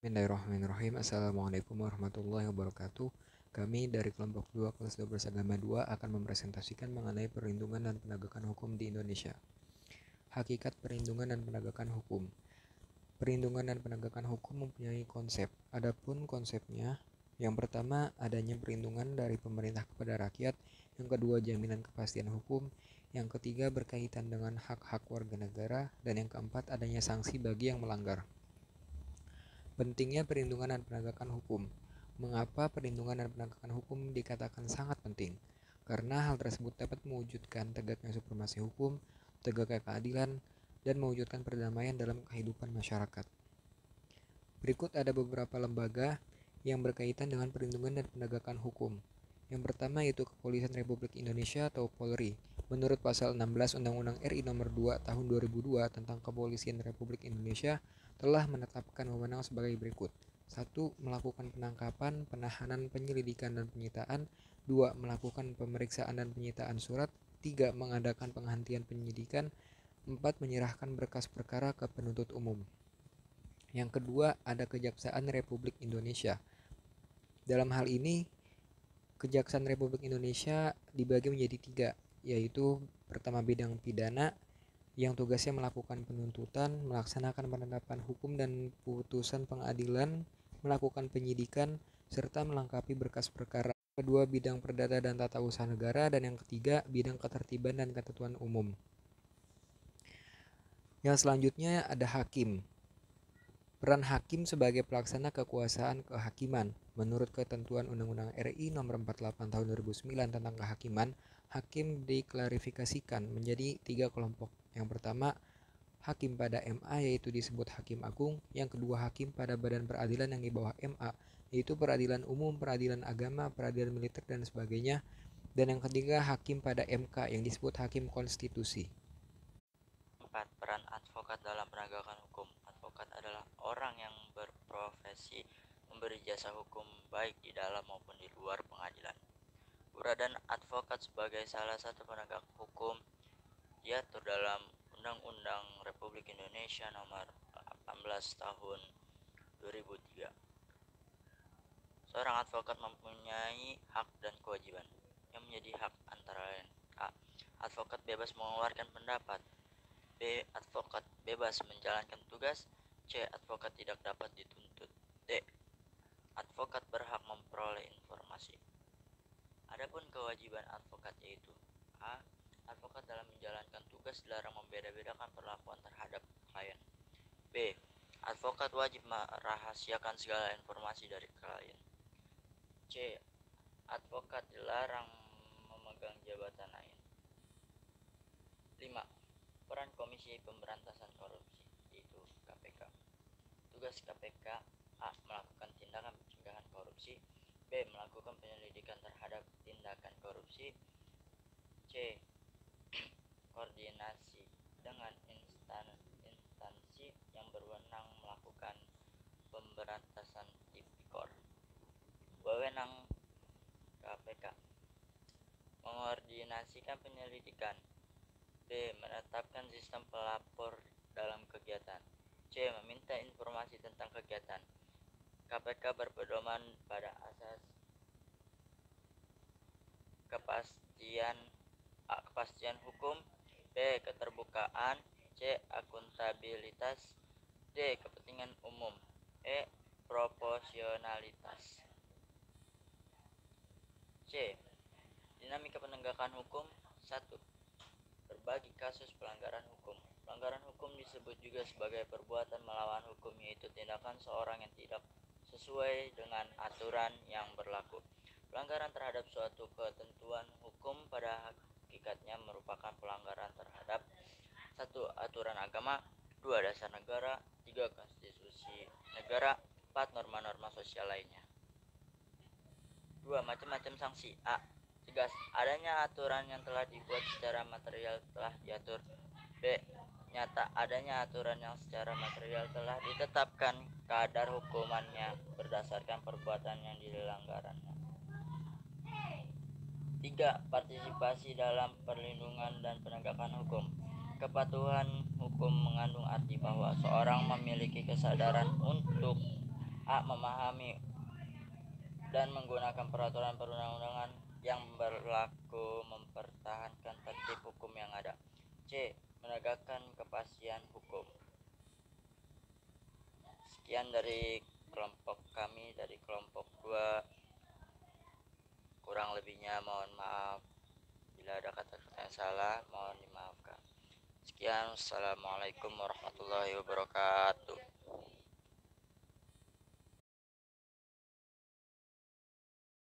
Bismillahirrahmanirrahim. Assalamualaikum warahmatullahi wabarakatuh. Kami dari kelompok 2 kelas 12 agama 2 akan mempresentasikan mengenai perlindungan dan penegakan hukum di Indonesia. Hakikat perlindungan dan penegakan hukum. Perlindungan dan penegakan hukum mempunyai konsep. Adapun konsepnya, yang pertama adanya perlindungan dari pemerintah kepada rakyat, yang kedua jaminan kepastian hukum, yang ketiga berkaitan dengan hak-hak warga negara, dan yang keempat adanya sanksi bagi yang melanggar. Pentingnya perlindungan dan penegakan hukum. Mengapa perlindungan dan penegakan hukum dikatakan sangat penting? Karena hal tersebut dapat mewujudkan tegaknya supremasi hukum, tegaknya keadilan, dan mewujudkan perdamaian dalam kehidupan masyarakat. Berikut ada beberapa lembaga yang berkaitan dengan perlindungan dan penegakan hukum. Yang pertama yaitu Kepolisian Republik Indonesia atau Polri. Menurut pasal 16 Undang-Undang RI Nomor 2 Tahun 2002 tentang Kepolisian Republik Indonesia telah menetapkan wewenang sebagai berikut. 1. Melakukan penangkapan, penahanan, penyelidikan, dan penyitaan. 2. Melakukan pemeriksaan dan penyitaan surat. 3. Mengadakan penghentian penyidikan. 4. Menyerahkan berkas perkara ke penuntut umum. Yang kedua, ada Kejaksaan Republik Indonesia. Dalam hal ini, Kejaksaan Republik Indonesia dibagi menjadi 3, yaitu pertama bidang pidana, yang tugasnya melakukan penuntutan, melaksanakan penetapan hukum dan putusan pengadilan, melakukan penyidikan, serta melengkapi berkas perkara. Kedua, bidang perdata dan tata usaha negara, dan yang ketiga, bidang ketertiban dan ketentuan umum. Yang selanjutnya ada hakim. Peran hakim sebagai pelaksana kekuasaan kehakiman. Menurut ketentuan Undang-Undang RI Nomor 48 Tahun 2009 tentang kehakiman, hakim diklarifikasikan menjadi 3 kelompok. Yang pertama, hakim pada MA yaitu disebut hakim agung. Yang kedua, hakim pada badan peradilan yang di bawah MA yaitu peradilan umum, peradilan agama, peradilan militer, dan sebagainya. Dan yang ketiga, hakim pada MK yang disebut hakim konstitusi. 4. Peran advokat dalam penegakan hukum. Advokat adalah orang yang berprofesi memberi jasa hukum baik di dalam maupun di luar pengadilan. Keberadaan advokat sebagai salah satu penegak hukum diatur dalam Undang-Undang Republik Indonesia Nomor 18 Tahun 2003. Seorang advokat mempunyai hak dan kewajiban yang menjadi hak antara lain: A. Advokat bebas mengeluarkan pendapat. B. Advokat bebas menjalankan tugas. C. Advokat tidak dapat dituntut. D. Advokat berhak memperoleh informasi. Adapun kewajiban advokat yaitu: A. Advokat dalam menjalankan tugas dilarang membeda-bedakan perlakuan terhadap klien. B. Advokat wajib merahasiakan segala informasi dari klien. C. Advokat dilarang memegang jabatan lain. 5. Peran Komisi Pemberantasan Korupsi yaitu KPK. Tugas KPK: A. Melakukan tindakan pencegahan korupsi. B. Melakukan penyelidikan terhadap tindakan korupsi. C. Koordinasi dengan instansi yang berwenang melakukan pemberantasan tipikor. Wewenang KPK: mengordinasikan penyelidikan. B. Menetapkan sistem pelapor dalam kegiatan. C. Meminta informasi tentang kegiatan. KPK berpedoman pada asas kepastian hukum. B. Keterbukaan. C. Akuntabilitas. D. Kepentingan umum. E. Proporsionalitas. C. Dinamika penegakan hukum. 1. Berbagi kasus pelanggaran hukum. Pelanggaran hukum disebut juga sebagai perbuatan melawan hukum, yaitu tindakan seorang yang tidak sesuai dengan aturan yang berlaku. Pelanggaran terhadap suatu ketentuan hukum pada hakikatnya merupakan pelanggaran terhadap 1. Aturan agama. 2. Dasar negara. 3. Konstitusi negara. 4. Norma-norma sosial lainnya. 2. Macam-macam sanksi. A. Tegas: adanya aturan yang telah dibuat secara material telah diatur. B. Nyata: adanya aturan yang secara material telah ditetapkan kadar hukumannya berdasarkan perbuatan yang dilanggarannya. 3. Partisipasi dalam perlindungan dan penegakan hukum. Kepatuhan hukum mengandung arti bahwa seorang memiliki kesadaran untuk A. Memahami dan menggunakan peraturan perundang-undangan yang berlaku, mempertahankan tertib hukum yang ada. C. Menegakkan kepastian hukum. Sekian dari kelompok kami, dari kelompok 2. Kurang lebihnya mohon maaf. Bila ada kata-kata yang salah, mohon dimaafkan. Sekian, assalamualaikum warahmatullahi wabarakatuh.